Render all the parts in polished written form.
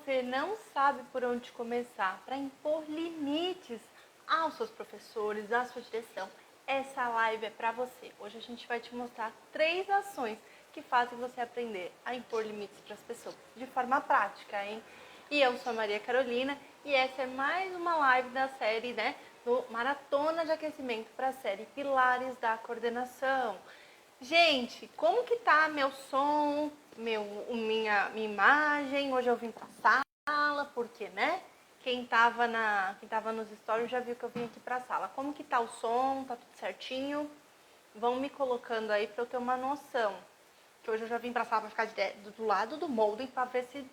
você não sabe por onde começar para impor limites aos seus professores, à sua direção, essa live é para você. Hoje a gente vai te mostrar 3 ações que fazem você aprender a impor limites para as pessoas de forma prática, hein? E eu sou a Maria Carolina e essa é mais uma live da série, do Maratona de Aquecimento para a série Pilares da Coordenação. Gente, como que tá meu som, minha imagem? Hoje eu vim pra sala, porque, Quem tava nos stories já viu que eu vim aqui pra sala. Como que tá o som? Tá tudo certinho? Vão me colocando aí pra eu ter uma noção. Que hoje eu já vim pra sala pra ficar do lado do molden pra ver se,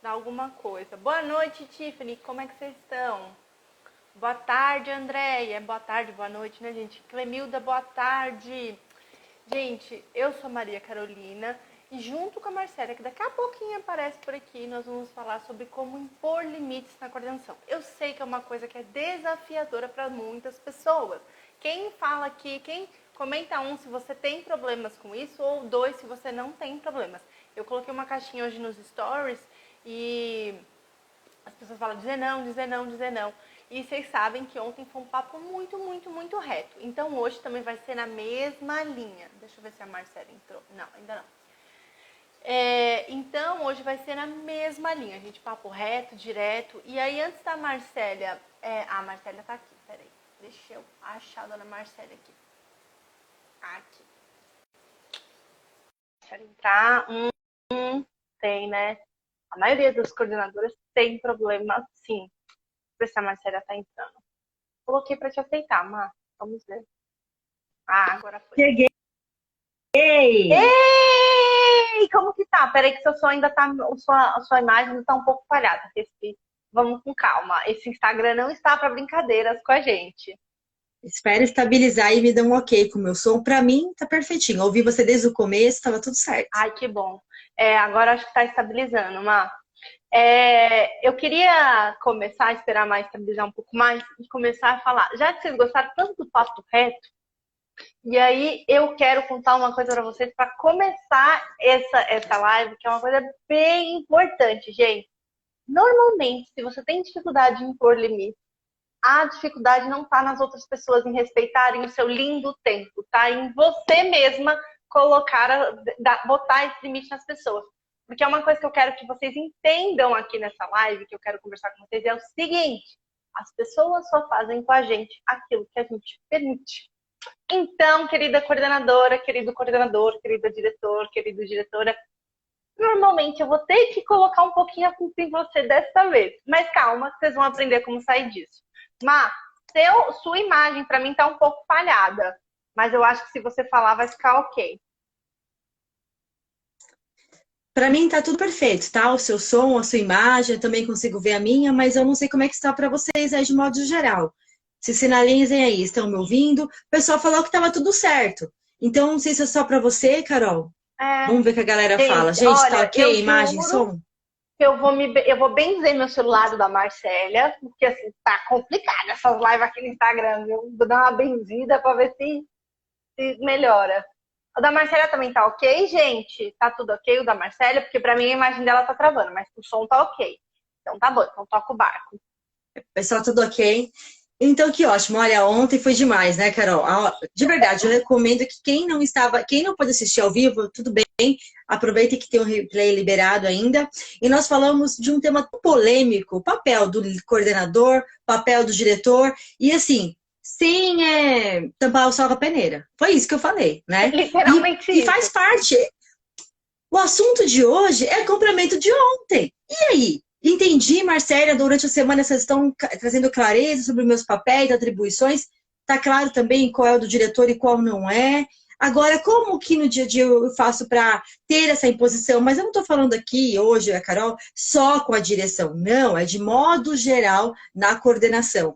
dá alguma coisa. Boa noite, Tiffany. Como é que vocês estão? Boa tarde, Andréia. Boa tarde, boa noite, né, gente? Clemilda, boa tarde. Gente, eu sou a Maria Carolina e junto com a Marcela, que daqui a pouquinho aparece por aqui, nós vamos falar sobre como impor limites na coordenação. Eu sei que é uma coisa que é desafiadora para muitas pessoas. Quem fala aqui, quem comenta se você tem problemas com isso, ou 2 se você não tem problemas. Eu coloquei uma caixinha hoje nos stories e as pessoas falam dizer não, dizer não, dizer não. E vocês sabem que ontem foi um papo muito reto. Então hoje também vai ser na mesma linha. Deixa eu ver se a Marcela entrou. Não, ainda não. Então hoje vai ser na mesma linha. Gente, papo reto, direto. E aí antes da Marcela... a Marcela tá aqui, peraí. Deixa eu achar a dona Marcela aqui. Aqui. Deixa eu entrar. Tem, né? A maioria das coordenadoras tem problema, sim. Ver se a Marcela tá entrando. Coloquei pra te aceitar, Má. Vamos ver. Agora foi. Cheguei! Ei! Como que tá? Peraí que seu som ainda tá... A sua imagem ainda tá um pouco falhada. Vamos com calma. Esse Instagram não está pra brincadeiras com a gente. Espero estabilizar e me dar um ok com o meu som. Pra mim, tá perfeitinho. Ouvi você desde o começo, tava tudo certo. Ai, que bom. Agora acho que tá estabilizando, Má. Eu queria começar a esperar mais, estabilizar um pouco mais e começar a falar. Já que vocês gostaram tanto do papo reto, e aí eu quero contar uma coisa para vocês para começar essa live, que é uma coisa bem importante, gente. Normalmente, se você tem dificuldade em impor limite, a dificuldade não está nas outras pessoas em respeitarem o seu lindo tempo, tá? Em você mesma botar esse limite nas pessoas. Porque é uma coisa que eu quero que vocês entendam aqui nessa live, que eu quero conversar com vocês, é o seguinte: as pessoas só fazem com a gente aquilo que a gente permite. Então, querida coordenadora, querido coordenador, querida diretor, querida diretora, normalmente eu vou ter que colocar um pouquinho a culpa em você dessa vez. Mas calma, que vocês vão aprender como sair disso. Má, sua imagem para mim tá um pouco falhada, mas eu acho que se você falar vai ficar ok. Pra mim tá tudo perfeito, tá? O seu som, a sua imagem, eu também consigo ver a minha, mas eu não sei como é que está pra vocês aí de modo geral. Se sinalizem aí, estão me ouvindo? O pessoal falou que tava tudo certo. Então, não sei se é só pra você, Carol. Vamos ver o que a galera fala. Gente, olha, tá ok? Imagem, som? Eu vou benzer meu celular da Marcélia, porque assim, tá complicado essas lives aqui no Instagram, viu? Vou dar uma benzida pra ver se melhora. O da Marcélia também tá ok, gente? Tá tudo ok o da Marcélia? Porque pra mim a imagem dela tá travando, mas o som tá ok. Então tá bom, então toca o barco. Pessoal, tudo ok? Então, que ótimo. Olha, ontem foi demais, né, Carol? De verdade, eu recomendo que quem não pode assistir ao vivo, tudo bem, aproveita que tem um replay liberado ainda. E nós falamos de um tema polêmico, o papel do coordenador, papel do diretor, e assim, sem tampar o sol com a peneira. Foi isso que eu falei, né? Literalmente E faz parte. O assunto de hoje é complemento de ontem. E aí? Entendi, Marcélia, durante a semana vocês estão trazendo clareza sobre meus papéis, atribuições. Está claro também qual é o do diretor e qual não é. Agora, como que no dia a dia eu faço para ter essa imposição? Mas eu não estou falando aqui, hoje, a Carol, só com a direção. Não, é de modo geral na coordenação.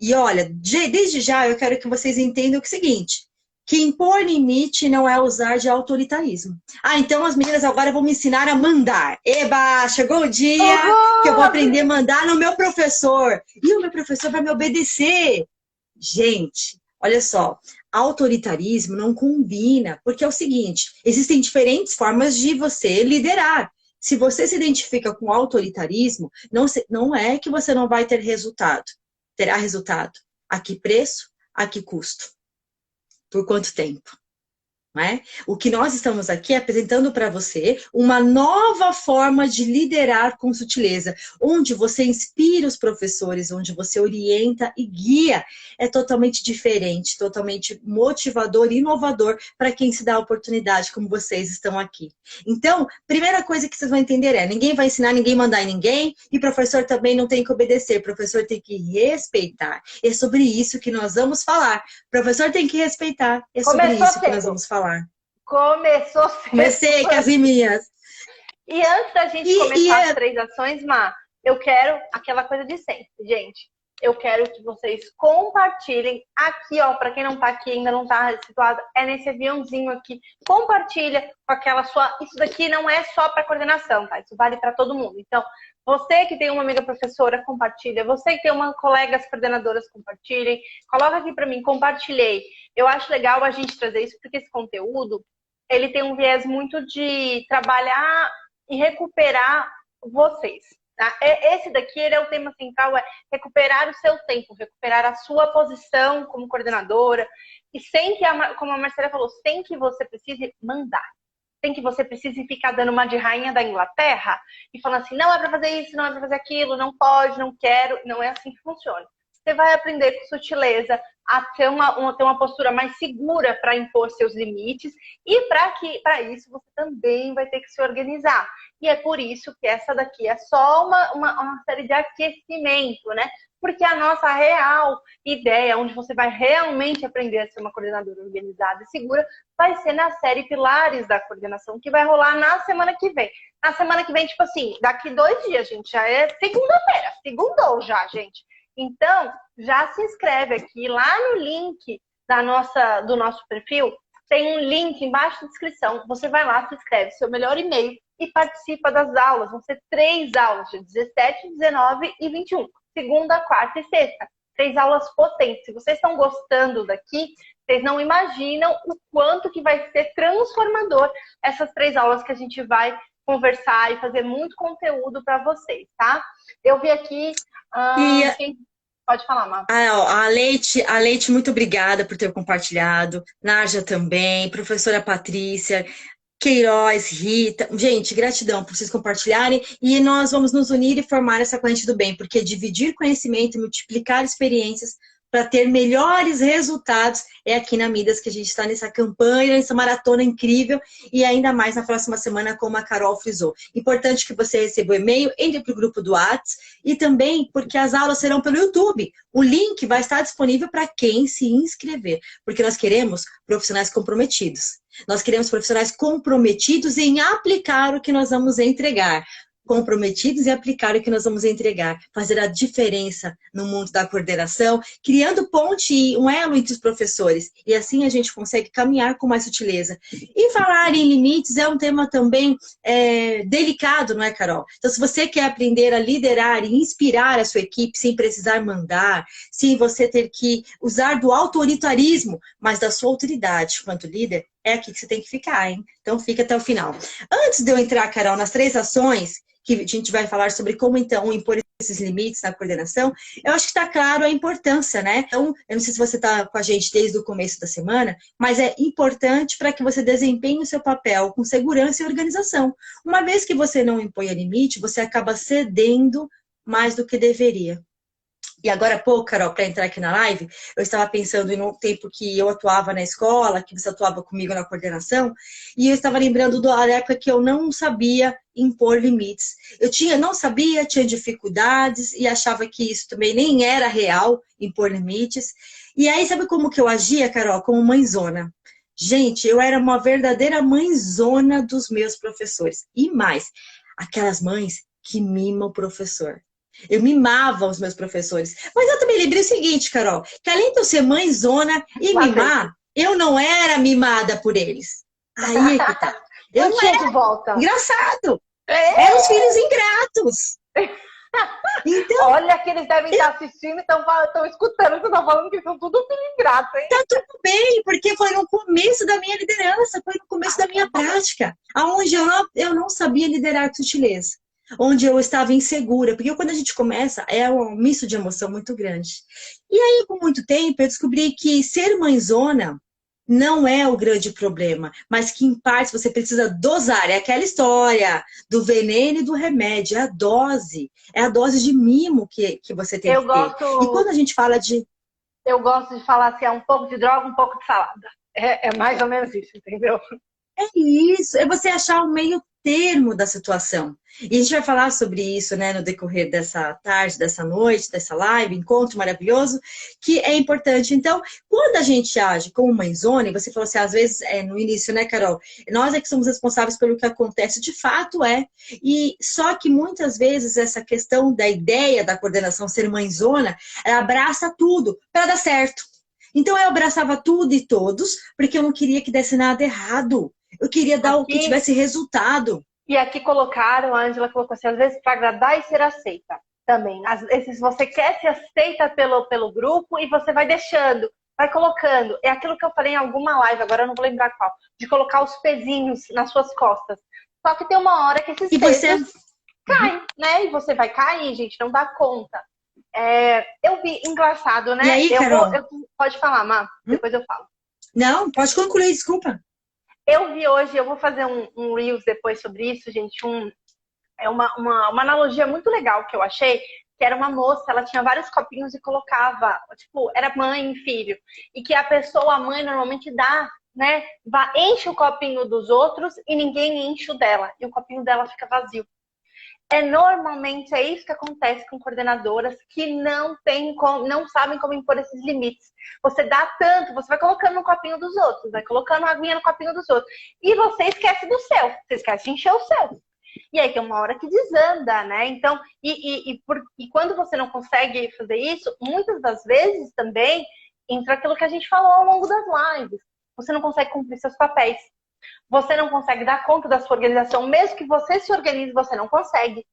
E olha, desde já eu quero que vocês entendam o seguinte: que impor limite não é usar de autoritarismo. Então as meninas agora vão me ensinar a mandar. Eba, chegou o dia que eu vou aprender a mandar no meu professor. E o meu professor vai me obedecer. Gente, olha só, autoritarismo não combina, porque é o seguinte, existem diferentes formas de você liderar. Se você se identifica com autoritarismo, não é que você não vai ter resultado. Terá resultado. A que preço? A que custo? Por quanto tempo? Não é? O que nós estamos aqui apresentando para você uma nova forma de liderar com sutileza, onde você inspira os professores, onde você orienta e guia. É totalmente diferente, totalmente motivador e inovador para quem se dá a oportunidade, como vocês estão aqui. Então, primeira coisa que vocês vão entender é, ninguém vai ensinar, ninguém mandar em ninguém, e professor também não tem que obedecer, professor tem que respeitar. É sobre isso que nós vamos falar. Professor tem que respeitar, é sobre isso que nós vamos falar. Começou cedo. Comecei com as minhas. E antes da gente começar as 3 ações, Má, eu quero aquela coisa de sempre, gente. Eu quero que vocês compartilhem aqui, ó, para quem não tá aqui, ainda não tá situado, é nesse aviãozinho aqui. Compartilha com aquela sua... Isso daqui não é só para coordenação, tá? Isso vale para todo mundo. Então, você que tem uma amiga professora, compartilha. Você que tem uma colegas coordenadoras, compartilhem. Coloca aqui para mim, compartilhei. Eu acho legal a gente trazer isso, porque esse conteúdo, ele tem um viés muito de trabalhar e recuperar vocês. Tá? Esse daqui, ele é o tema central, é recuperar o seu tempo, recuperar a sua posição como coordenadora. E sem que, como a Marcela falou, sem que você precise mandar. Sem que você precise ficar dando uma de rainha da Inglaterra e falando assim, não é para fazer isso, não é para fazer aquilo, não pode, não quero. Não é assim que funciona. Você vai aprender com sutileza a ter uma postura mais segura para impor seus limites e para isso você também vai ter que se organizar. E é por isso que essa daqui é só uma série de aquecimento, né? Porque a nossa real ideia, onde você vai realmente aprender a ser uma coordenadora organizada e segura, vai ser na série Pilares da Coordenação, que vai rolar na semana que vem. Na semana que vem, tipo assim, daqui 2 dias, gente, já é segunda-feira. Segundou já, gente. Então, já se inscreve aqui, lá no link do nosso perfil, tem um link embaixo da descrição. Você vai lá, se inscreve, seu melhor e-mail e participa das aulas. Vão ser 3 aulas, de 17, 19 e 21. Segunda, quarta e sexta. 3 aulas potentes. Se vocês estão gostando daqui, vocês não imaginam o quanto que vai ser transformador essas 3 aulas que a gente vai conversar e fazer muito conteúdo para vocês, tá? Eu vi aqui... Pode falar, Má. A Leite, muito obrigada por ter compartilhado. Narja também, professora Patrícia, Queiroz, Rita. Gente, gratidão por vocês compartilharem. E nós vamos nos unir e formar essa corrente do bem, porque dividir conhecimento e multiplicar experiências para ter melhores resultados é aqui na Midas que a gente está nessa campanha, nessa maratona incrível e ainda mais na próxima semana, como a Carol frisou. Importante que você receba o e-mail, entre para o grupo do WhatsApp e também porque as aulas serão pelo YouTube. O link vai estar disponível para quem se inscrever, porque nós queremos profissionais comprometidos. Nós queremos profissionais comprometidos em aplicar o que nós vamos entregar. Comprometidos em aplicar o que nós vamos entregar, fazer a diferença no mundo da coordenação, criando ponte e um elo entre os professores. E assim a gente consegue caminhar com mais sutileza. E falar em limites é um tema também delicado, não é, Carol? Então, se você quer aprender a liderar e inspirar a sua equipe sem precisar mandar, sem você ter que usar do autoritarismo, mas da sua autoridade quanto líder, é aqui que você tem que ficar, hein? Então, fica até o final. Antes de eu entrar, Carol, nas 3 ações, que a gente vai falar sobre como, então, impor esses limites na coordenação, eu acho que está claro a importância, né? Então, eu não sei se você está com a gente desde o começo da semana, mas é importante para que você desempenhe o seu papel com segurança e organização. Uma vez que você não impõe limite, você acaba cedendo mais do que deveria. E agora há pouco, Carol, para entrar aqui na live, eu estava pensando no tempo que eu atuava na escola, que você atuava comigo na coordenação, e eu estava lembrando da época que eu não sabia impor limites. Não sabia, tinha dificuldades e achava que isso também nem era real, impor limites. E aí, sabe como que eu agia, Carol? Como mãezona. Gente, eu era uma verdadeira mãezona dos meus professores. E mais, aquelas mães que mimam o professor. Eu mimava os meus professores. Mas eu também lembrei o seguinte, Carol, que além de eu ser mãezona e mimar, eu não era mimada por eles. Aí é que tá. Eu não é de volta. Engraçado. Eram os filhos ingratos. Então, Olha que eles devem estar assistindo e estão escutando o que eu tô falando, que eles são tudo filho ingrato, hein? tá tudo bem, porque foi no começo da minha liderança, foi no começo da minha prática, aonde eu não sabia liderar com sutileza, onde eu estava insegura, porque quando a gente começa, é um misto de emoção muito grande. E aí, com muito tempo, eu descobri que ser mãezona não é o grande problema, mas que, em parte, você precisa dosar. É aquela história do veneno e do remédio, é a dose de mimo que você tem Eu que ter. E quando gosto, a gente fala de eu gosto de falar assim, é um pouco de droga, um pouco de salada. É mais ou menos isso, entendeu? é isso, é você achar o meio termo da situação. E a gente vai falar sobre isso, né, no decorrer dessa tarde, dessa noite, dessa live, encontro maravilhoso, que é importante. Então, quando a gente age como mãezona, e você falou assim, às vezes, no início, né, Carol? Nós é que somos responsáveis pelo que acontece, de fato é. E só que muitas vezes essa questão da ideia da coordenação ser mãezona, ela abraça tudo para dar certo. Então eu abraçava tudo e todos, porque eu não queria que desse nada errado. Eu queria dar o que Aqui, tivesse resultado. e aqui colocaram, a Ângela colocou assim, às vezes para agradar e ser aceita também. Às vezes você quer ser aceita pelo grupo e você vai deixando, vai colocando. É aquilo que eu falei em alguma live, agora eu não vou lembrar qual, de colocar os pezinhos nas suas costas. Só que tem uma hora que esses E você. pesos caem, né? E você vai cair, gente, não dá conta. Eu vi, engraçado, E né? aí, Carol? Pode falar, Má, Hum? depois eu falo. Não, pode concluir, desculpa. Eu vi hoje, eu vou fazer um Reels depois sobre isso, gente. É uma analogia muito legal que eu achei, que era uma moça, ela tinha vários copinhos e colocava, tipo, era mãe e filho. E que a pessoa, a mãe, normalmente dá, né? Enche o copinho dos outros e ninguém enche o dela. E o copinho dela fica vazio. Normalmente é isso que acontece com coordenadoras que não sabem como impor esses limites. Você dá tanto, você vai colocando no copinho dos outros, vai colocando a aguinha no copinho dos outros. E você esquece do seu, você esquece de encher o seu. E aí tem uma hora que desanda, né? Então, e quando você não consegue fazer isso, muitas das vezes também entra aquilo que a gente falou ao longo das lives. Você não consegue cumprir seus papéis. Você não consegue dar conta da sua organização, mesmo que você se organize, você não consegue.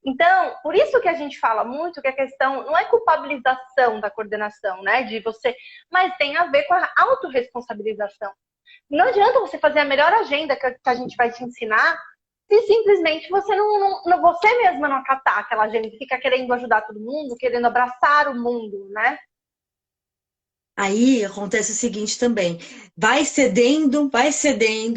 Então, por isso que a gente fala muito que a questão não é culpabilização da coordenação, né? De você, mas tem a ver com a autorresponsabilização. Não adianta você fazer a melhor agenda que a gente vai te ensinar se simplesmente você você mesma não acatar aquela agenda e fica querendo ajudar todo mundo, querendo abraçar o mundo, né? Aí acontece o seguinte também, vai cedendo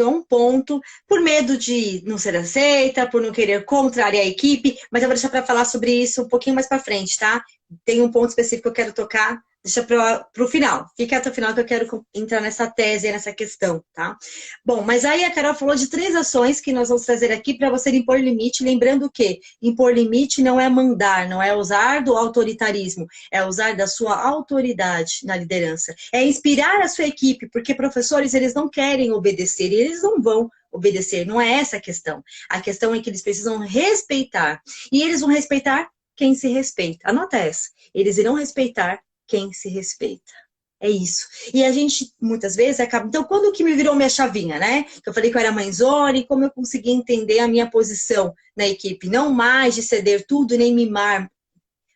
a um ponto, por medo de não ser aceita, por não querer contrariar a equipe, mas eu vou deixar para falar sobre isso um pouquinho mais para frente, tá? Tem um ponto específico que eu quero tocar, deixa para o final, fica até o final que eu quero entrar nessa tese, nessa questão, tá? Bom, mas aí a Carol falou de 3 ações que nós vamos trazer aqui para você impor limite, lembrando que impor limite não é mandar, não é usar do autoritarismo, é usar da sua autoridade na liderança. É inspirar a sua equipe, porque professores, eles não querem obedecer, e eles não vão obedecer, não é essa a questão. A questão é que eles precisam respeitar. E eles vão respeitar quem se respeita. Anota essa. Eles irão respeitar quem se respeita. É isso. E a gente, muitas vezes, acaba... Então, quando que me virou minha chavinha, né? Eu falei que eu era mãezona e como eu consegui entender a minha posição na equipe. Não mais de ceder tudo, nem mimar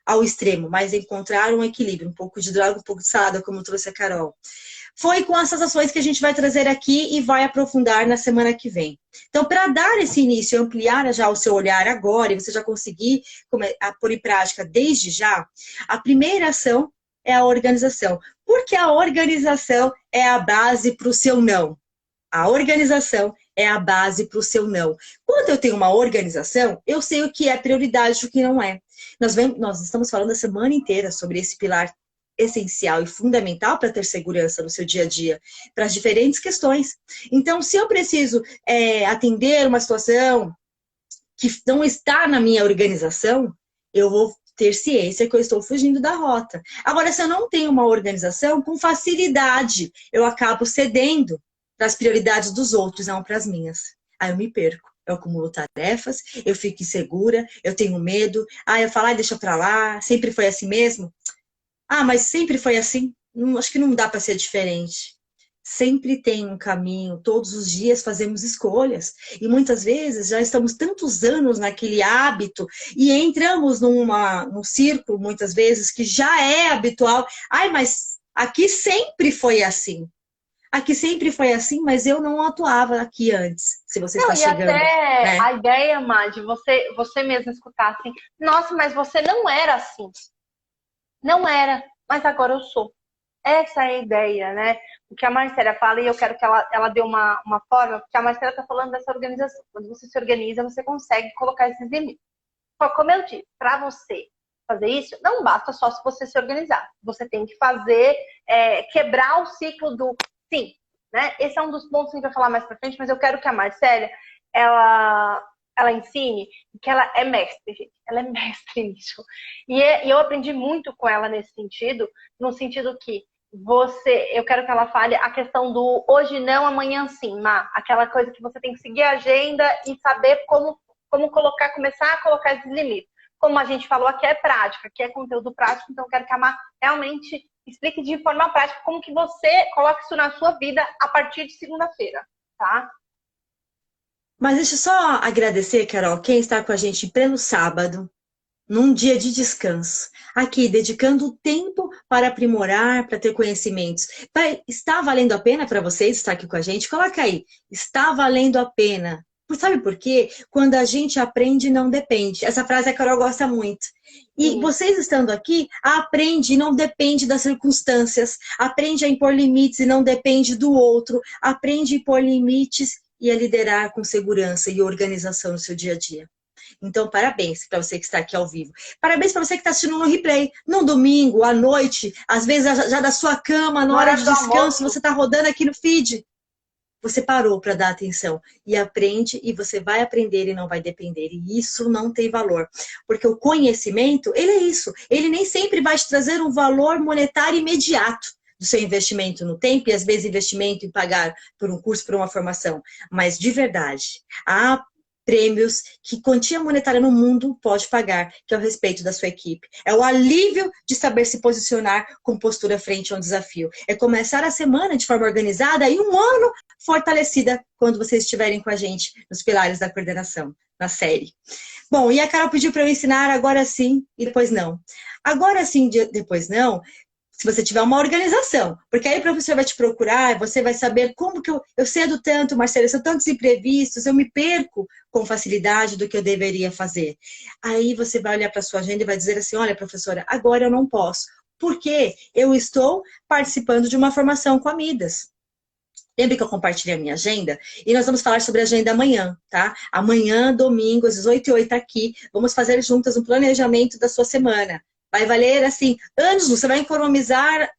ao extremo, mas encontrar um equilíbrio, um pouco de droga, um pouco de salada, como trouxe a Carol. Foi com essas ações que a gente vai trazer aqui e vai aprofundar na semana que vem. Então, para dar esse início, ampliar já o seu olhar agora, e você já conseguir pôr em prática desde já, a primeira ação é a organização. Porque a organização é a base para o seu não. A organização é a base para o seu não. Quando eu tenho uma organização, eu sei o que é prioridade e o que não é. Nós estamos falando a semana inteira sobre esse pilar essencial e fundamental para ter segurança no seu dia a dia, para as diferentes questões. Então, se eu preciso atender uma situação que não está na minha organização, eu vou ter ciência que eu estou fugindo da rota. Agora, se eu não tenho uma organização, com facilidade, eu acabo cedendo para as prioridades dos outros, não para as minhas. Aí eu me perco. Eu acumulo tarefas, eu fico insegura, eu tenho medo. Eu falo, deixa pra lá, sempre foi assim mesmo. Mas sempre foi assim? Acho que não dá para ser diferente. Sempre tem um caminho, todos os dias fazemos escolhas. E muitas vezes já estamos tantos anos naquele hábito e entramos num círculo, muitas vezes, que já é habitual. Ai, mas aqui sempre foi assim. Aqui sempre foi assim, mas eu não atuava aqui antes, se você Não, está e chegando, até né? a ideia, Má, de você mesmo escutar assim, nossa, mas você não era assim. Não era, mas agora eu sou. Essa é a ideia, né? O que a Marcela fala, e eu quero que ela dê uma forma, porque a Marcela está falando dessa organização. Quando você se organiza, você consegue colocar esses limites. Só como eu disse, para você fazer isso, não basta só se você se organizar. Você tem que fazer, quebrar o ciclo do sim, né? Esse é um dos pontos que a gente vai falar mais para frente, mas eu quero que a Marcela, ela, ela ensine que ela é mestre, gente. Ela é mestre nisso. E eu aprendi muito com ela nesse sentido, no sentido que eu quero que ela fale a questão do hoje não, amanhã sim, Má. Aquela coisa que você tem que seguir a agenda e saber como começar a colocar esses limites. Como a gente falou, aqui é prática, aqui é conteúdo prático, então eu quero que a Má realmente explique de forma prática como que você coloca isso na sua vida a partir de segunda-feira, tá? Mas deixa eu só agradecer, Carol, quem está com a gente em pleno sábado, num dia de descanso, aqui dedicando tempo para aprimorar, para ter conhecimentos. Está valendo a pena para vocês estar aqui com a gente? Coloca aí, está valendo a pena. Sabe por quê? Quando a gente aprende, não depende. Essa frase a Carol gosta muito. E Sim. vocês estando aqui, aprende e não depende das circunstâncias. Aprende a impor limites e não depende do outro. Aprende a impor limites e a liderar com segurança e organização no seu dia a dia. Então, parabéns para você que está aqui ao vivo. Parabéns para você que está assistindo no replay. No domingo, à noite, às vezes já da sua cama, na Na hora hora de do descanso, almoço, você está rodando aqui no feed. Você parou para dar atenção e aprende, e você vai aprender e não vai depender. E isso não tem valor. Porque o conhecimento, ele é isso. Ele nem sempre vai te trazer um valor monetário imediato do seu investimento no tempo e às vezes investimento em pagar por um curso, por uma formação. Mas de verdade, há prêmios que quantia monetária no mundo pode pagar, que é o respeito da sua equipe. É o alívio de saber se posicionar com postura frente a um desafio. É começar a semana de forma organizada e um ano fortalecida quando vocês estiverem com a gente nos pilares da coordenação, na série. Bom, e a Carol pediu para eu ensinar agora sim e depois não. Agora sim, depois não, se você tiver uma organização, porque aí o professor vai te procurar, você vai saber como que eu cedo tanto, Marcelo, são tantos imprevistos, eu me perco com facilidade do que eu deveria fazer. Aí você vai olhar para a sua agenda e vai dizer assim, olha, professora, agora eu não posso, porque eu estou participando de uma formação com a Midas. Lembra que eu compartilhei a minha agenda? E nós vamos falar sobre a agenda amanhã, tá? Amanhã, domingo, às 18h08 aqui, vamos fazer juntas um planejamento da sua semana. Vai valer, assim, anos, você vai economizar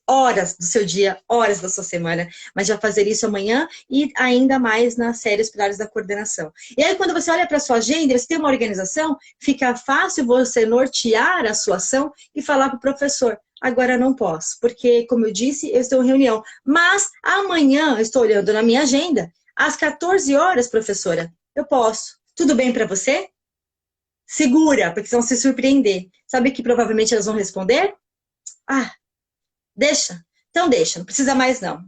horas do seu dia, horas da sua semana, mas já fazer isso amanhã e ainda mais nas séries Pilares da Coordenação. E aí, quando você olha para a sua agenda, você tem uma organização, fica fácil você nortear a sua ação e falar para o professor, agora não posso, porque, como eu disse, eu estou em reunião, mas amanhã, eu estou olhando na minha agenda, às 14 horas, professora, eu posso. Tudo bem para você? Segura, porque senão se surpreender. Sabe que provavelmente elas vão responder? Ah, deixa? Então deixa, não precisa mais não.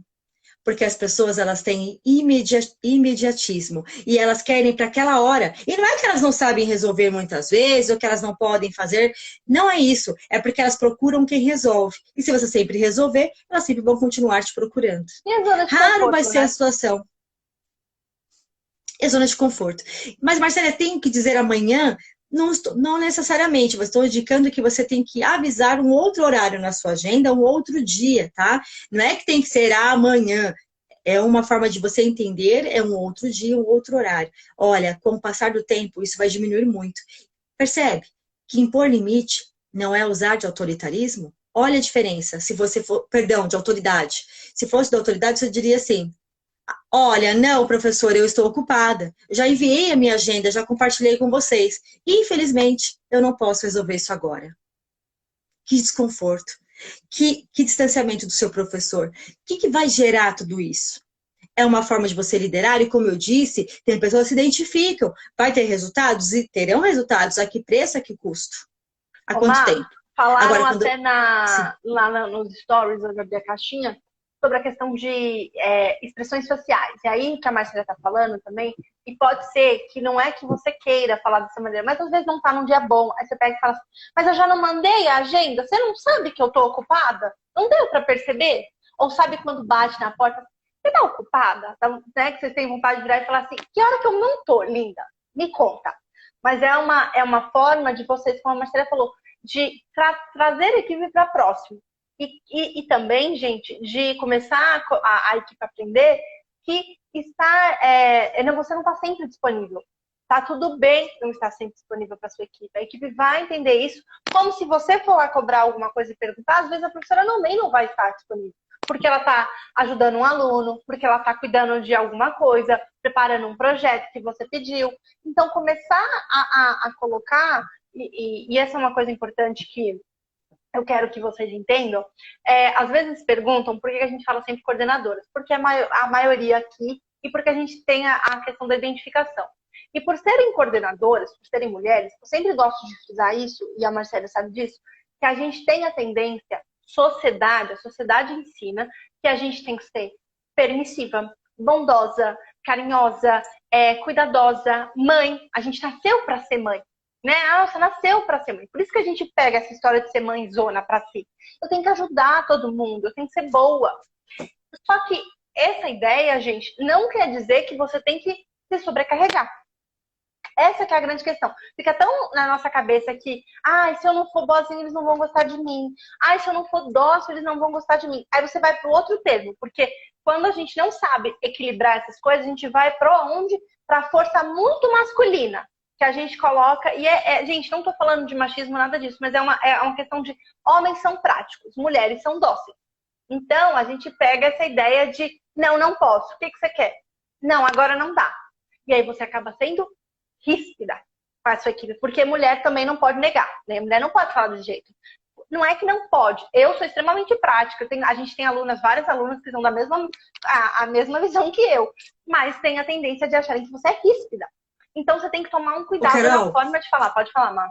Porque as pessoas, elas têm imediatismo. E elas querem para aquela hora. E não é que elas não sabem resolver muitas vezes, ou que elas não podem fazer. Não é isso. É porque elas procuram quem resolve. E se você sempre resolver, elas sempre vão continuar te procurando. e a zona de Raro vai conforto, ser a né? situação. É zona de conforto. Mas, Marcela, tem que dizer amanhã. Não necessariamente, eu estou indicando que você tem que avisar um outro horário na sua agenda, um outro dia, tá? Não é que tem que ser amanhã, é uma forma de você entender, é um outro dia, um outro horário. Olha, com o passar do tempo, isso vai diminuir muito. Percebe que impor limite não é usar de autoritarismo? Olha a diferença, se você for, perdão, de autoridade. Se fosse da autoridade, você diria assim, olha, não, professor, eu estou ocupada. Já enviei a minha agenda, já compartilhei com vocês. Infelizmente, eu não posso resolver isso agora. Que desconforto. Que distanciamento do seu professor. O que vai gerar tudo isso? É uma forma de você liderar e, como eu disse, tem pessoas que se identificam. Vai ter resultados? E terão resultados. A que preço, a que custo? Há Ô, quanto Má, tempo? falaram Agora, quando... até Sim. nos stories da Gabi a Caixinha, sobre a questão de expressões sociais. E aí, que a Marcela está falando também, e pode ser que não é que você queira falar dessa maneira, mas às vezes não está num dia bom. Aí você pega e fala assim, mas eu já não mandei a agenda, você não sabe que eu estou ocupada? Não deu para perceber? Ou sabe quando bate na porta, você está ocupada? Tá, né, que vocês têm vontade de virar e falar assim, que hora que eu não tô, linda? Me conta. Mas é uma forma de vocês, como a Marcela falou, de trazer a equipe para próximo. E também, gente, de começar a equipe a aprender que você não está sempre disponível. Tá tudo bem não estar sempre disponível para sua equipe. A equipe vai entender isso, como se você for lá cobrar alguma coisa e perguntar, às vezes a professora também não vai estar disponível. Porque ela está ajudando um aluno, porque ela está cuidando de alguma coisa, preparando um projeto que você pediu. Então, começar a colocar, e essa é uma coisa importante que eu quero que vocês entendam, às vezes perguntam por que a gente fala sempre coordenadoras, porque a maioria aqui, e porque a gente tem a questão da identificação. E por serem coordenadoras, por serem mulheres, eu sempre gosto de frisar isso, e a Marcela sabe disso, que a gente tem a tendência, a sociedade ensina que a gente tem que ser permissiva, bondosa, carinhosa, cuidadosa, mãe. A gente nasceu para ser mãe. Né? Ah, você nasceu para ser mãe. Por isso que a gente pega essa história de ser mãezona para si. Eu tenho que ajudar todo mundo, eu tenho que ser boa. Só que essa ideia, gente, não quer dizer que você tem que se sobrecarregar. Essa que é a grande questão. Fica tão na nossa cabeça que, se eu não for boazinha, eles não vão gostar de mim. Se eu não for dócil, eles não vão gostar de mim. Aí você vai para o outro termo, porque quando a gente não sabe equilibrar essas coisas, a gente vai para onde? Para a força muito masculina que a gente coloca, e gente, não tô falando de machismo, nada disso, mas é uma questão de homens são práticos, mulheres são dóceis. Então, a gente pega essa ideia de, não posso, o que você quer? Não, agora não dá. E aí você acaba sendo ríspida com a sua equipe, porque mulher também não pode negar, né? Mulher não pode falar desse jeito. Não é que não pode, eu sou extremamente prática, a gente tem várias alunas que são da a mesma visão que eu, mas tem a tendência de acharem que você é ríspida. Então, você tem que tomar um cuidado na forma de falar. Pode falar, Má.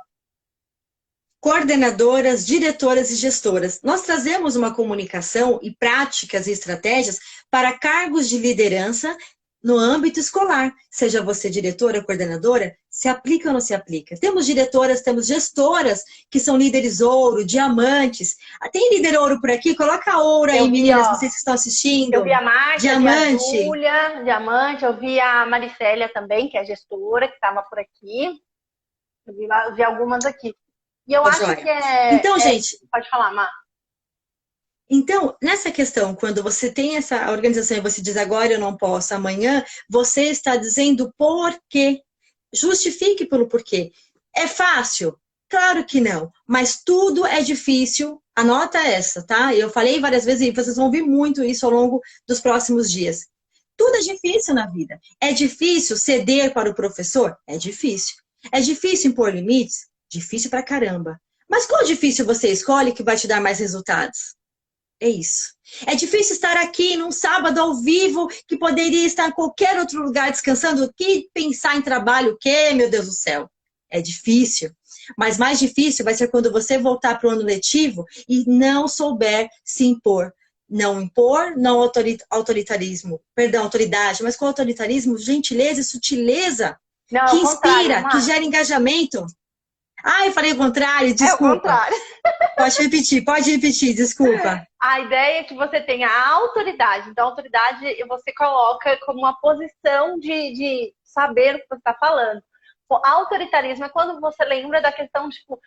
Coordenadoras, diretoras e gestoras. Nós trazemos uma comunicação e práticas e estratégias para cargos de liderança no âmbito escolar. Seja você diretora ou coordenadora, se aplica ou não se aplica. Temos diretoras, temos gestoras que são líderes ouro, diamantes. Tem líder ouro por aqui? Coloca ouro aí, meninas, vocês que estão assistindo. Eu vi a Márcia, diamante. Eu vi a Júlia, diamante. Eu vi a Maricélia também, que é gestora, que estava por aqui. Eu vi algumas aqui. E eu acho que Então, gente... Pode falar, Má. Então, nessa questão, quando você tem essa organização e você diz agora eu não posso, amanhã, você está dizendo por quê. Justifique pelo porquê. É fácil? Claro que não, mas tudo é difícil. Anota essa, tá? Eu falei várias vezes e vocês vão ouvir muito isso ao longo dos próximos dias. Tudo é difícil na vida. É difícil ceder para o professor? É difícil. É difícil impor limites? Difícil pra caramba. Mas qual difícil você escolhe que vai te dar mais resultados? É isso. É difícil estar aqui num sábado ao vivo, que poderia estar em qualquer outro lugar descansando, que pensar em trabalho, o quê, meu Deus do céu? É difícil. Mas mais difícil vai ser quando você voltar para o ano letivo e não souber se impor. Não impor, não autoritarismo, perdão, autoridade, mas com autoritarismo, gentileza e sutileza, não, que inspira, que gera engajamento. Eu falei o contrário, desculpa. É o contrário. Pode repetir, desculpa. A ideia é que você tenha a autoridade. Então, a autoridade você coloca como uma posição de saber o que você está falando. O autoritarismo é quando você lembra da questão tipo,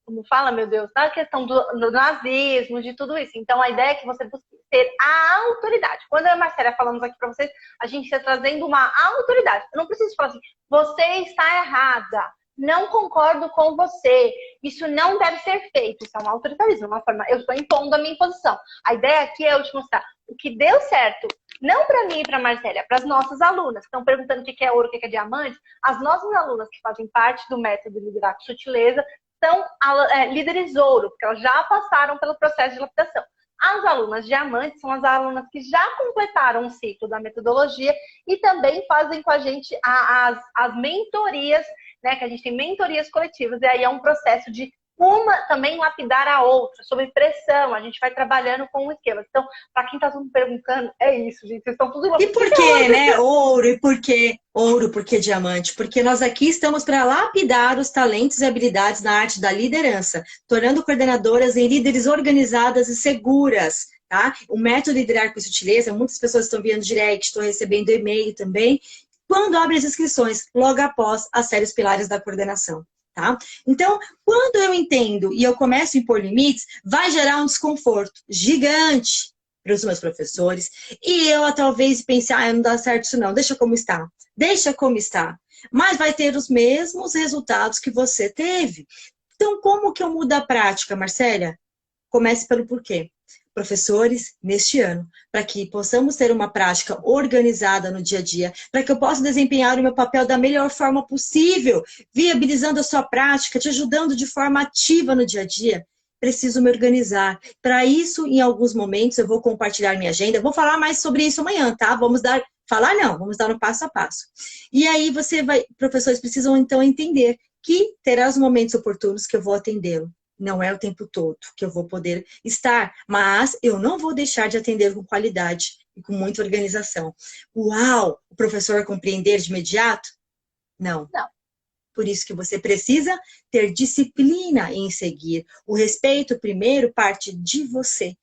como fala, meu Deus, da questão do nazismo, de tudo isso. Então, a ideia é que você busque ter a autoridade. Quando eu e a Marcela falamos aqui para vocês, a gente está trazendo uma autoridade. Eu não preciso falar assim, você está errada, não concordo com você, isso não deve ser feito. Isso é um autoritarismo, uma forma, eu estou impondo a minha posição. A ideia aqui é eu te mostrar o que deu certo, não para mim e para a Marcela, para as nossas alunas, que estão perguntando o que é ouro, o que é diamante. As nossas alunas que fazem parte do método Liderar com Sutileza são líderes ouro, porque elas já passaram pelo processo de lapidação. As alunas diamantes são as alunas que já completaram o ciclo da metodologia e também fazem com a gente as mentorias, né? Que a gente tem mentorias coletivas, e aí é um processo de uma também lapidar a outra, sob pressão. A gente vai trabalhando com um esquema. Então, para quem está tudo perguntando, é isso, gente. Vocês estão tudo E por quê, né? Ouro, e por quê? Ouro, por que diamante? Porque nós aqui estamos para lapidar os talentos e habilidades na arte da liderança, tornando coordenadoras em líderes organizadas e seguras, tá? O método Liderar com Sutileza, muitas pessoas estão vendo direct, estou recebendo e-mail também, quando abre as inscrições, logo após a série Os Pilares da Coordenação. Tá? Então, quando eu entendo e eu começo a impor limites, vai gerar um desconforto gigante para os meus professores. E eu talvez pense, não dá certo isso não, deixa como está. Deixa como está. Mas vai ter os mesmos resultados que você teve. Então, como que eu mudo a prática, Marcélia? Comece pelo porquê. Professores, neste ano, para que possamos ter uma prática organizada no dia a dia, para que eu possa desempenhar o meu papel da melhor forma possível, viabilizando a sua prática, te ajudando de forma ativa no dia a dia, preciso me organizar. Para isso, em alguns momentos, eu vou compartilhar minha agenda, vou falar mais sobre isso amanhã, tá? Vamos dar no passo a passo. E aí professores precisam então entender que terá os momentos oportunos que eu vou atendê-lo. Não é o tempo todo que eu vou poder estar, mas eu não vou deixar de atender com qualidade e com muita organização. Uau! O professor vai compreender de imediato? Não. Não. Por isso que você precisa ter disciplina em seguir. O respeito, primeiro, parte de você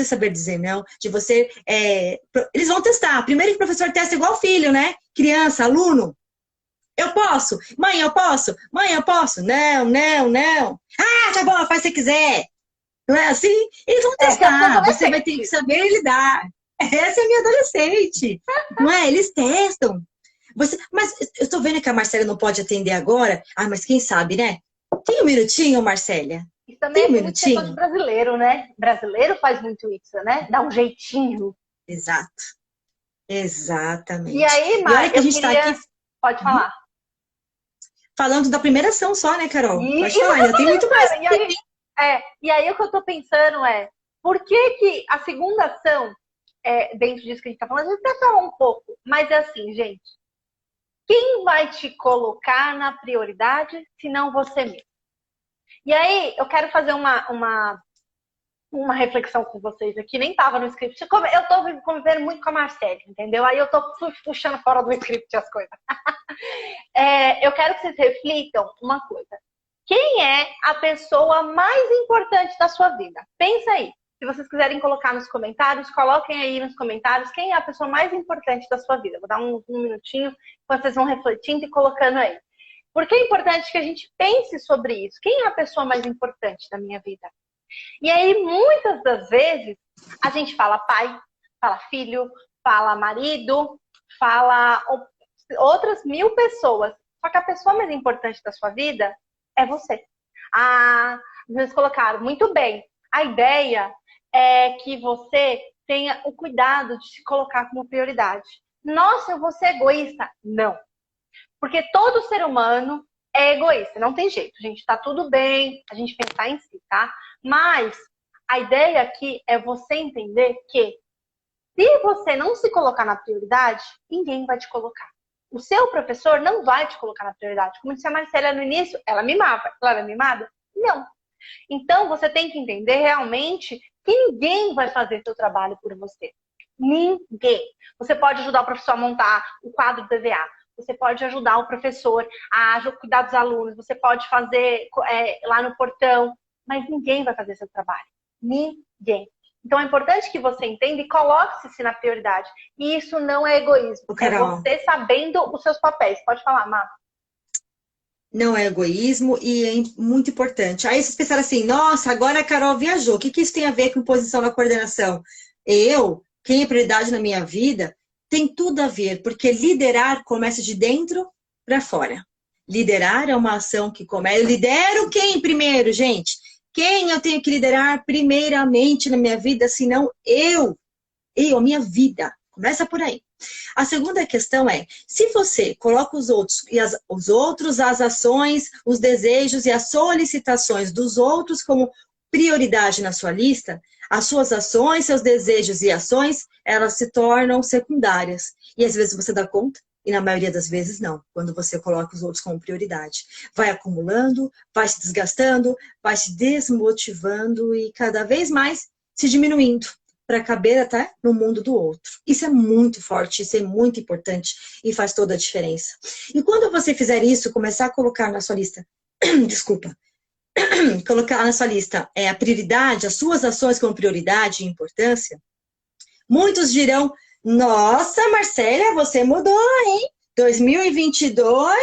saber dizer não, de você... Eles vão testar. Primeiro que o professor testa igual filho, né? Criança, aluno. Eu posso? Mãe, eu posso? Mãe, eu posso? Não, não, não. Ah, tá bom, faz se você quiser. Não é assim? Eles vão testar. Você vai ter que saber lidar. Essa é a minha adolescente. Não é? Eles testam. Mas eu tô vendo que a Marcélia não pode atender agora. Ah, mas quem sabe, né? Tem um minutinho, Marcélia? Isso também tem um é muito questão de brasileiro, né? Brasileiro faz muito isso, né? Dá um jeitinho. Exato. Exatamente. E aí, Mar, que a gente tá aqui... Pode falar. Falando da primeira ação só, né, Carol? Pode falar, ainda tem muito mais. E aí o que eu tô pensando é, por que a segunda ação, dentro disso que a gente tá falando, a gente até falou um pouco, mas é assim, gente, quem vai te colocar na prioridade se não você mesmo? E aí eu quero fazer uma reflexão com vocês aqui, nem tava no script. Eu tô convivendo muito com a Marcélia, entendeu? Aí eu tô puxando fora do script as coisas. Eu quero que vocês reflitam uma coisa. Quem é a pessoa mais importante da sua vida? Pensa aí. Se vocês quiserem colocar nos comentários, coloquem aí nos comentários quem é a pessoa mais importante da sua vida. Vou dar um minutinho, enquanto vocês vão refletindo e colocando aí. Porque é importante que a gente pense sobre isso. Quem é a pessoa mais importante da minha vida? E aí, muitas das vezes, a gente fala pai, fala filho, fala marido, fala outras 1000 pessoas. Só que a pessoa mais importante da sua vida é você. Vocês colocaram muito bem. A ideia é que você tenha o cuidado de se colocar como prioridade. Nossa, eu vou ser egoísta. Não. Porque todo ser humano é egoísta. Não tem jeito, gente. Tá tudo bem a gente pensar em si, tá? Mas a ideia aqui é você entender que se você não se colocar na prioridade, ninguém vai te colocar. O seu professor não vai te colocar na prioridade. Como disse a Marcélia no início, ela mimava. Ela era mimada? Não. Então, você tem que entender realmente que ninguém vai fazer seu trabalho por você. Ninguém. Você pode ajudar o professor a montar o quadro do DVA. Você pode ajudar o professor a cuidar dos alunos. Você pode fazer lá no portão. Mas ninguém vai fazer seu trabalho. Ninguém. Então é importante que você entenda e coloque-se na prioridade. E isso não é egoísmo. Carol, é você sabendo os seus papéis. Pode falar, Má. Não é egoísmo e é muito importante. Aí vocês pensaram assim, nossa, agora a Carol viajou. O que isso tem a ver com posição na coordenação? Quem é prioridade na minha vida, tem tudo a ver, porque liderar começa de dentro para fora. Liderar é uma ação que começa... Eu lidero quem primeiro, gente? Quem eu tenho que liderar primeiramente na minha vida, senão eu, a minha vida. Começa por aí. A segunda questão é, se você coloca os outros, as ações, os desejos e as solicitações dos outros como prioridade na sua lista, as suas ações, seus desejos e ações, elas se tornam secundárias. E às vezes você dá conta, E na maioria das vezes não, quando você coloca os outros como prioridade. Vai acumulando, vai se desgastando, vai se desmotivando e cada vez mais se diminuindo para caber até no mundo do outro. Isso é muito forte, isso é muito importante e faz toda a diferença. E quando você fizer isso, começar a colocar na sua lista, desculpa, colocar na sua lista a prioridade, as suas ações como prioridade e importância, muitos dirão, nossa, Marcélia, você mudou, hein? 2022,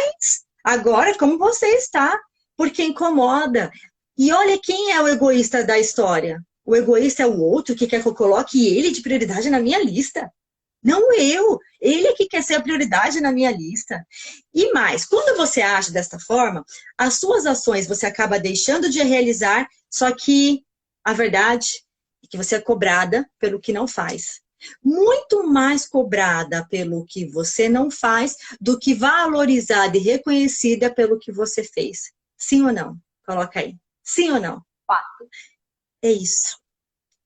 agora como você está? Porque incomoda. E olha quem é o egoísta da história. O egoísta é o outro que quer que eu coloque ele de prioridade na minha lista. Não eu. Ele é que quer ser a prioridade na minha lista. E mais, quando você age desta forma, as suas ações você acaba deixando de realizar, só que a verdade é que você é cobrada pelo que não faz. Muito mais cobrada pelo que você não faz do que valorizada e reconhecida pelo que você fez. Sim ou não? Coloca aí. Sim ou não? Fato. É isso.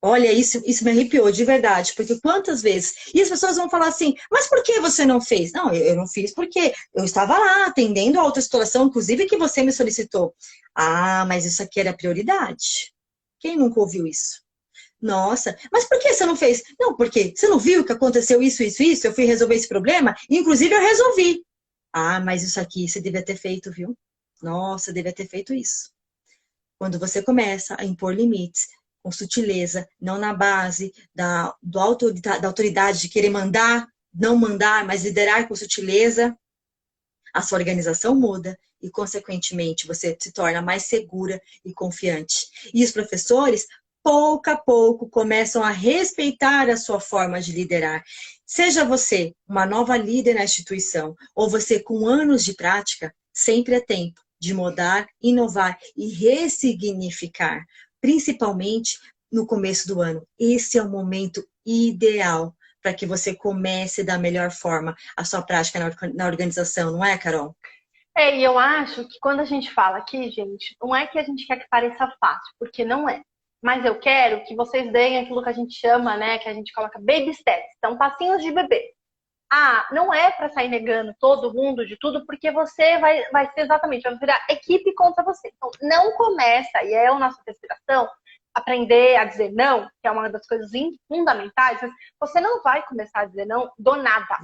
Olha, isso me arrepiou de verdade, porque quantas vezes... E as pessoas vão falar assim, mas por que você não fez? Não, eu não fiz porque eu estava lá atendendo a outra situação, inclusive que você me solicitou. Ah, mas isso aqui era prioridade. Quem nunca ouviu isso? Nossa, mas por que você não fez? Não, porque você não viu que aconteceu isso, isso, isso? Eu fui resolver esse problema? Inclusive eu resolvi. Ah, mas isso aqui você devia ter feito, viu? Nossa, devia ter feito isso. Quando você começa a impor limites com sutileza, não na base da autoridade de querer mandar, não mandar, mas liderar com sutileza, a sua organização muda e, consequentemente, você se torna mais segura e confiante. E os professores, pouco a pouco, começam a respeitar a sua forma de liderar. Seja você uma nova líder na instituição ou você com anos de prática, sempre é tempo de mudar, inovar e ressignificar, principalmente no começo do ano. Esse é o momento ideal para que você comece da melhor forma a sua prática na organização, não é, Carol? E eu acho que quando a gente fala aqui, gente, não é que a gente quer que pareça fácil, porque não é. Mas eu quero que vocês deem aquilo que a gente chama, né, que a gente coloca baby steps, então passinhos de bebê. Ah, não é para sair negando todo mundo de tudo, porque você vai ser exatamente, vai virar equipe contra você. Então, não começa, e é a nossa respiração, aprender a dizer não, que é uma das coisas fundamentais, mas você não vai começar a dizer não do nada.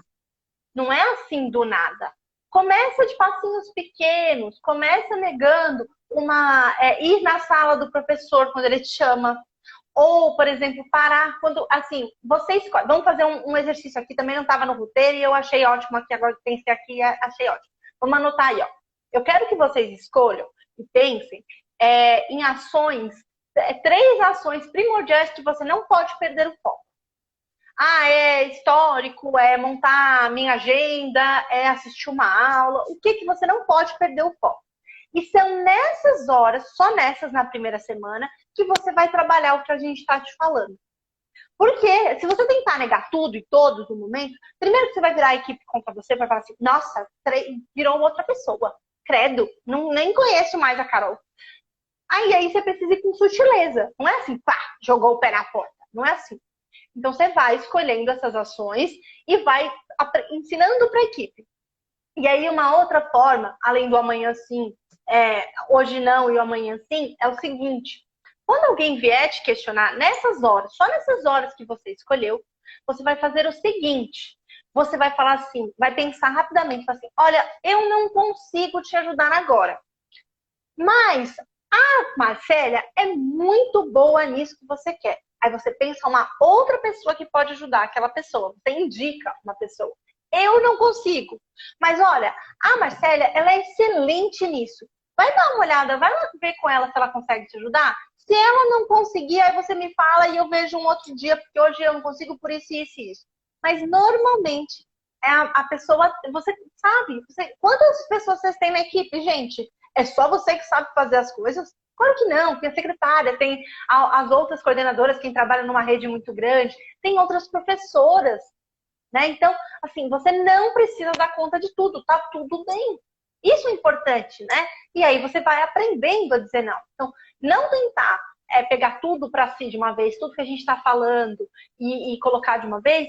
Não é assim do nada. Começa de passinhos pequenos, começa negando ir na sala do professor quando ele te chama. Ou, por exemplo, parar quando, assim, você escolhe. Vamos fazer um exercício aqui, também não estava no roteiro e eu achei ótimo aqui, agora pensei aqui e achei ótimo. Vamos anotar aí, ó. Eu quero que vocês escolham e pensem em ações, 3 ações primordiais que você não pode perder o foco. Ah, é histórico, é montar a minha agenda, é assistir uma aula. O que você não pode perder o foco? E são nessas horas, só nessas na primeira semana, que você vai trabalhar o que a gente está te falando. Porque se você tentar negar tudo e todos no momento, primeiro que você vai virar a equipe contra você, vai falar assim, nossa, virou outra pessoa. Credo, nem conheço mais a Carol. Aí você precisa ir com sutileza. Não é assim, pá, jogou o pé na porta. Não é assim. Então você vai escolhendo essas ações e vai ensinando para a equipe. E aí uma outra forma, além do amanhã sim, hoje não e o amanhã sim, é o seguinte. Quando alguém vier te questionar nessas horas, só nessas horas que você escolheu, você vai fazer o seguinte. Você vai falar assim, vai pensar rapidamente, assim, olha, eu não consigo te ajudar agora. Mas a Marcélia é muito boa nisso que você quer. Aí você pensa uma outra pessoa que pode ajudar aquela pessoa. Você indica uma pessoa. Eu não consigo. Mas olha, a Marcélia, ela é excelente nisso. Vai dar uma olhada, vai lá ver com ela se ela consegue te ajudar. Se ela não conseguir, aí você me fala e eu vejo um outro dia, porque hoje eu não consigo por isso, isso e isso. Mas normalmente, a pessoa, você sabe, quantas pessoas vocês têm na equipe, gente? É só você que sabe fazer as coisas? Claro que não, tem a secretária, tem as outras coordenadoras, quem trabalha numa rede muito grande, tem outras professoras, né? Então, assim, você não precisa dar conta de tudo, tá tudo bem. Isso é importante, né? E aí você vai aprendendo a dizer não. Então, não tentar pegar tudo para si de uma vez, tudo que a gente está falando e colocar de uma vez,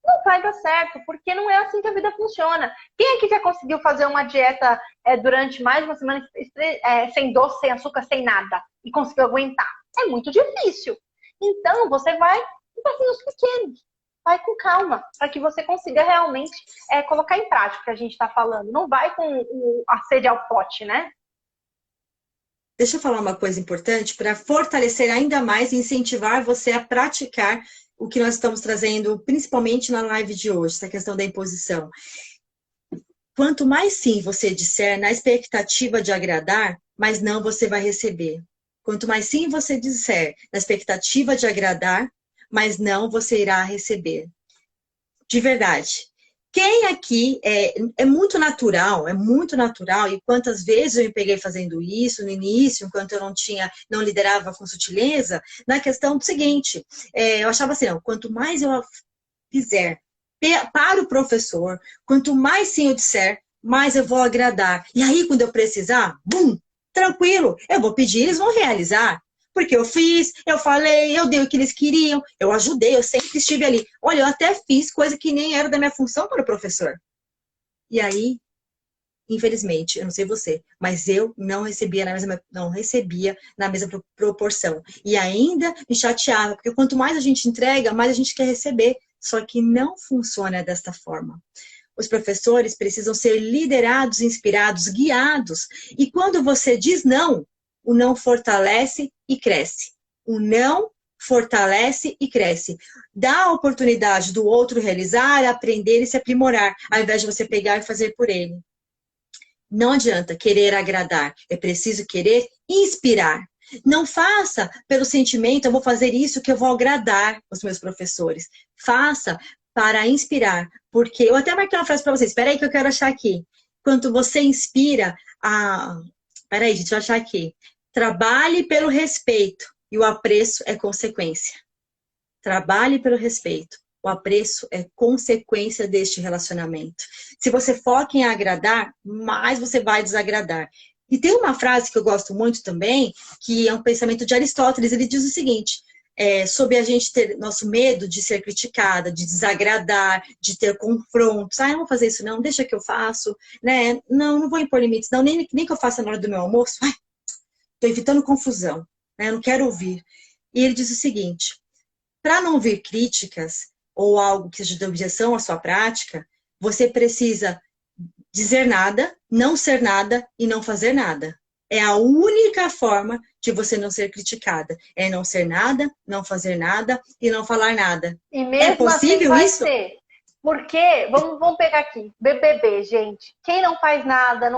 não vai dar certo, porque não é assim que a vida funciona. Quem aqui já conseguiu fazer uma dieta durante mais de uma semana sem doce, sem açúcar, sem nada, e conseguiu aguentar? É muito difícil. Então, você vai em passinhos pequenos. Vai com calma, para que você consiga realmente colocar em prática o que a gente está falando. Não vai com a sede ao pote, né? Deixa eu falar uma coisa importante para fortalecer ainda mais e incentivar você a praticar o que nós estamos trazendo, principalmente na live de hoje, essa questão da imposição. Quanto mais sim você disser na expectativa de agradar, mais não você vai receber. Quanto mais sim você disser na expectativa de agradar, mais não você irá receber. De verdade. Quem aqui é muito natural, e quantas vezes eu me peguei fazendo isso no início, enquanto eu não liderava com sutileza, na questão do seguinte, eu achava assim, não, quanto mais eu fizer para o professor, quanto mais sim eu disser, mais eu vou agradar. E aí, quando eu precisar, bum, tranquilo, eu vou pedir, eles vão realizar. Porque eu fiz, eu falei, eu dei o que eles queriam, eu ajudei, eu sempre estive ali. Olha, eu até fiz coisa que nem era da minha função para o professor. E aí, infelizmente, eu não sei você, mas eu não recebia na mesma proporção. E ainda me chateava, porque quanto mais a gente entrega, mais a gente quer receber. Só que não funciona desta forma. Os professores precisam ser liderados, inspirados, guiados. E quando você diz não, o não fortalece e cresce. O não fortalece e cresce. Dá a oportunidade do outro realizar, aprender e se aprimorar, ao invés de você pegar e fazer por ele. Não adianta querer agradar, é preciso querer inspirar. Não faça pelo sentimento, eu vou fazer isso que eu vou agradar os meus professores. Faça para inspirar, porque eu até marquei uma frase para vocês, espera aí que eu quero achar aqui. Quando você inspira espera aí, gente, eu achar aqui. Trabalhe pelo respeito e o apreço é consequência. Trabalhe pelo respeito. O apreço é consequência deste relacionamento. Se você foca em agradar, mais você vai desagradar. E tem uma frase que eu gosto muito também, que é um pensamento de Aristóteles. Ele diz o seguinte, sobre a gente ter nosso medo de ser criticada, de desagradar, de ter confrontos. Eu não vou fazer isso não, deixa que eu faço. Né? Não vou impor limites, não, nem que eu faça na hora do meu almoço. Estou evitando confusão, né? Eu não quero ouvir. E ele diz o seguinte, para não ouvir críticas ou algo que seja de objeção à sua prática, você precisa dizer nada, não ser nada e não fazer nada. É a única forma de você não ser criticada. É não ser nada, não fazer nada e não falar nada. E mesmo é possível assim vai isso? ser. Porque, vamos pegar aqui, BBB, gente. Quem não faz nada,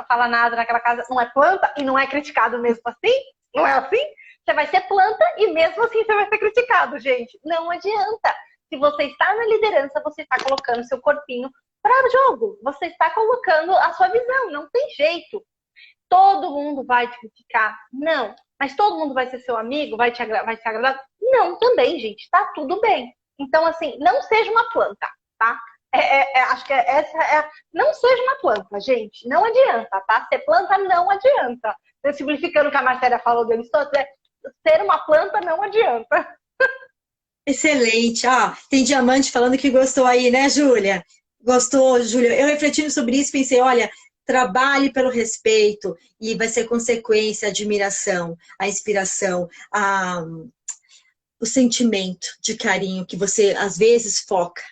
fala nada naquela casa, não é planta e não é criticado mesmo assim? Não é assim? Você vai ser planta e mesmo assim você vai ser criticado, gente. Não adianta. Se você está na liderança, você está colocando seu corpinho para jogo. Você está colocando a sua visão. Não tem jeito. Todo mundo vai te criticar? Não. Mas todo mundo vai ser seu amigo? Vai te agradar? Não, também, gente. Tá tudo bem. Então, assim, não seja uma planta, tá? Acho que não seja uma planta, gente. Não adianta, tá? Ser planta não adianta. Simplificando o que a Marcela falou deles todos, ser uma planta não adianta. Excelente. Tem diamante falando que gostou aí, né, Júlia? Gostou, Júlia? Eu refletindo sobre isso, pensei, olha, trabalhe pelo respeito e vai ser consequência a admiração, a inspiração, o sentimento de carinho que você, às vezes, foca.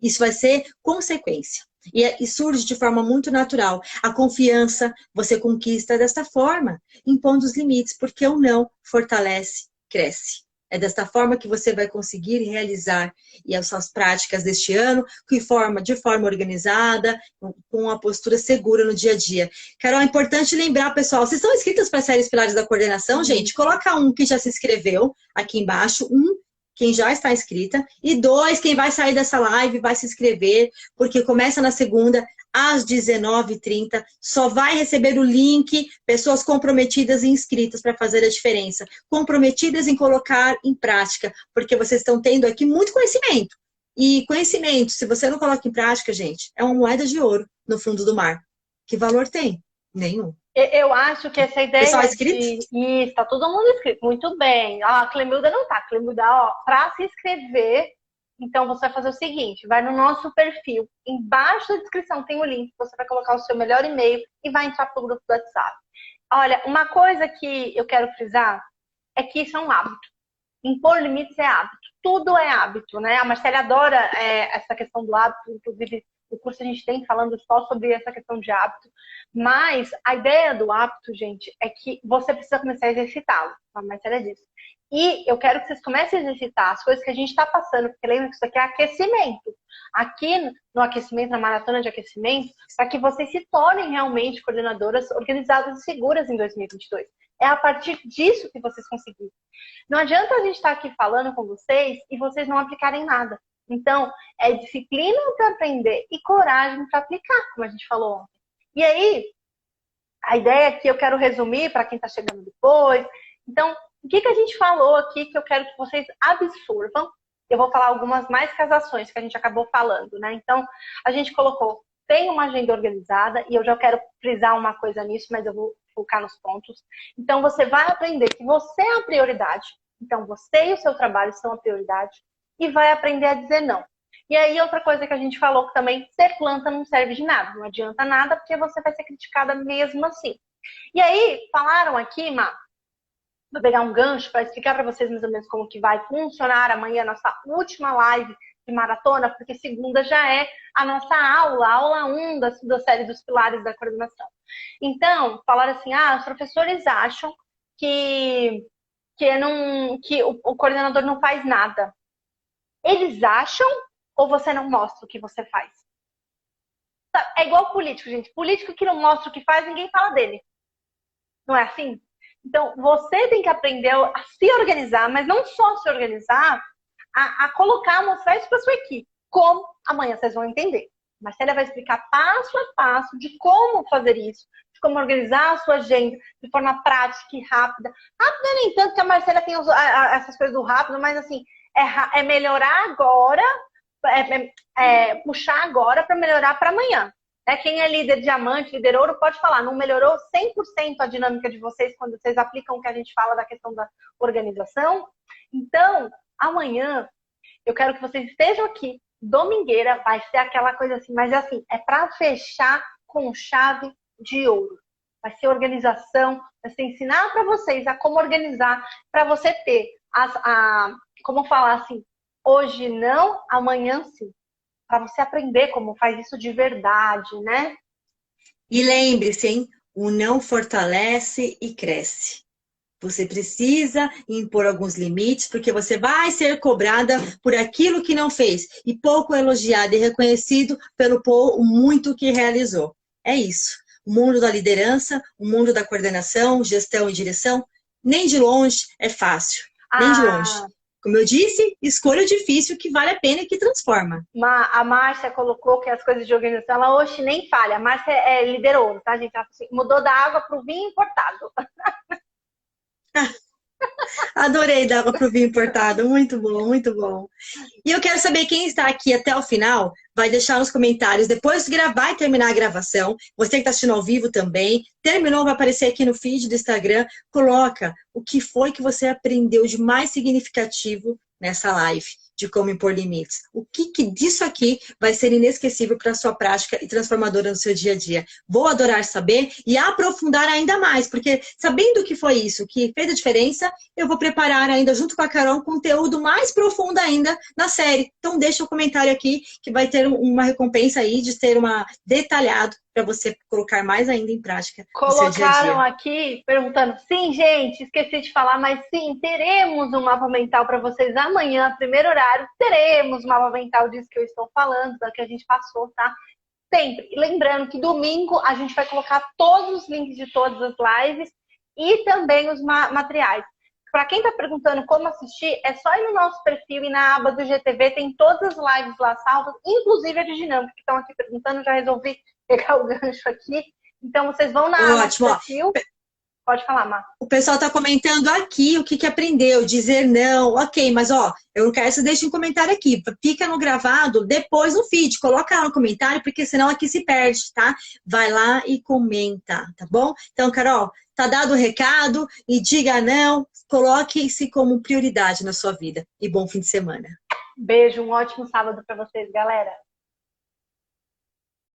Isso vai ser consequência. E surge de forma muito natural. A confiança você conquista desta forma, impondo os limites, porque o não fortalece, cresce. É desta forma que você vai conseguir realizar e as suas práticas deste ano de forma organizada, com uma postura segura no dia a dia. Carol, é importante lembrar, pessoal, vocês estão inscritas para a série Pilares da Coordenação, gente? Coloca um que já se inscreveu aqui embaixo, quem já está inscrita, e 2, quem vai sair dessa live vai se inscrever, porque começa na segunda, às 19h30, só vai receber o link pessoas comprometidas e inscritas para fazer a diferença, comprometidas em colocar em prática, porque vocês estão tendo aqui muito conhecimento, e conhecimento, se você não coloca em prática, gente, é uma moeda de ouro no fundo do mar. Que valor tem? Nenhum. Eu acho que essa ideia Pessoal inscrito? Isso, tá todo mundo inscrito. Muito bem. A Clemilda não tá. Clemilda, para se inscrever, Então, você vai fazer o seguinte, vai no nosso perfil, embaixo da descrição tem o link, você vai colocar o seu melhor e-mail e vai entrar para o grupo do WhatsApp. Olha, uma coisa que eu quero frisar é que isso é um hábito. Impor limites é hábito. Tudo é hábito, né? A Marcela adora essa questão do hábito, inclusive o curso a gente tem falando só sobre essa questão de hábito. Mas a ideia do hábito, gente, é que você precisa começar a exercitá-lo. A Marcela disse. E eu quero que vocês comecem a exercitar as coisas que a gente está passando, porque lembra que isso aqui é aquecimento. Aqui no aquecimento, na maratona de aquecimento, para que vocês se tornem realmente coordenadoras organizadas e seguras em 2022. É a partir disso que vocês conseguirem. Não adianta a gente estar aqui falando com vocês e vocês não aplicarem nada. Então, é disciplina para aprender e coragem para aplicar, como a gente falou ontem. E aí, a ideia aqui eu quero resumir para quem está chegando depois. Então, o que a gente falou aqui que eu quero que vocês absorvam? Eu vou falar algumas mais casações que a gente acabou falando, né? Então, a gente colocou, tem uma agenda organizada, e eu já quero frisar uma coisa nisso, mas eu vou focar nos pontos. Então, você vai aprender que você é a prioridade. Então, você e o seu trabalho são a prioridade. E vai aprender a dizer não. E aí, outra coisa que a gente falou que também, ser planta não serve de nada. Não adianta nada, porque você vai ser criticada mesmo assim. E aí, falaram aqui, Má, vou pegar um gancho para explicar para vocês mais ou menos como que vai funcionar amanhã a nossa última live de maratona, porque segunda já é a nossa aula 1 da série dos pilares da coordenação. Então, falaram assim, os professores acham que o coordenador não faz nada. Eles acham ou você não mostra o que você faz? É igual político, gente. Político que não mostra o que faz, ninguém fala dele. Não é assim? Então, você tem que aprender a se organizar, mas não só se organizar, a colocar, a mostrar isso para sua equipe. Como? Amanhã vocês vão entender. A Marcela vai explicar passo a passo de como fazer isso, de como organizar a sua agenda de forma prática e rápida. Rápida nem tanto que a Marcela tem essas coisas do rápido, mas assim, é melhorar agora, puxar agora para melhorar para amanhã. Quem é líder diamante, líder ouro, pode falar, não melhorou 100% a dinâmica de vocês quando vocês aplicam o que a gente fala da questão da organização? Então, amanhã, eu quero que vocês estejam aqui, domingueira, vai ser aquela coisa assim, mas assim, é para fechar com chave de ouro. Vai ser organização, vai ser ensinar para vocês a como organizar, para você ter, como falar assim, hoje não, amanhã sim. Para você aprender como faz isso de verdade, né? E lembre-se, hein? O não fortalece e cresce. Você precisa impor alguns limites, porque você vai ser cobrada por aquilo que não fez. E pouco elogiado e reconhecido pelo muito que realizou. É isso. O mundo da liderança, o mundo da coordenação, gestão e direção, nem de longe é fácil. Nem de longe. Como eu disse, escolha difícil que vale a pena e que transforma. A Márcia colocou que as coisas de organização, ela hoje nem falha. A Márcia liderou, tá, gente? Ela mudou da água para o vinho importado. Adorei dar água para o vinho importado. Muito bom, muito bom. E eu quero saber quem está aqui até o final, vai deixar nos comentários, depois de gravar e terminar a gravação, você que está assistindo ao vivo também, terminou, vai aparecer aqui no feed do Instagram, coloca o que foi que você aprendeu de mais significativo nessa live, de como impor limites. O que disso aqui vai ser inesquecível para a sua prática e transformadora no seu dia a dia. Vou adorar saber e aprofundar ainda mais, porque sabendo o que foi isso, que fez a diferença, eu vou preparar ainda, junto com a Carol, um conteúdo mais profundo ainda na série. Então deixa o comentário aqui, que vai ter uma recompensa aí de ter detalhado para você colocar mais ainda em prática no seu dia a dia. Colocaram aqui, perguntando, sim, gente, esqueci de falar, mas sim, teremos um mapa mental para vocês amanhã, primeiro horário, teremos um mapa mental disso que eu estou falando, da que a gente passou, tá? Sempre. E lembrando que domingo a gente vai colocar todos os links de todas as lives e também os materiais. Para quem está perguntando como assistir, é só ir no nosso perfil e na aba do GTV, tem todas as lives lá salvas, inclusive a de dinâmica, que estão aqui perguntando, já resolvi pegar o gancho aqui. Então, vocês vão na aba do perfil. Pode falar, Má. O pessoal está comentando aqui o que aprendeu, dizer não, ok, mas eu não quero que você deixe um comentário aqui, fica no gravado, depois no feed, coloca lá no comentário, porque senão aqui se perde, tá? Vai lá e comenta, tá bom? Então, Carol, tá dado o recado e diga não, coloque-se como prioridade na sua vida. E bom fim de semana. Beijo, um ótimo sábado para vocês, galera.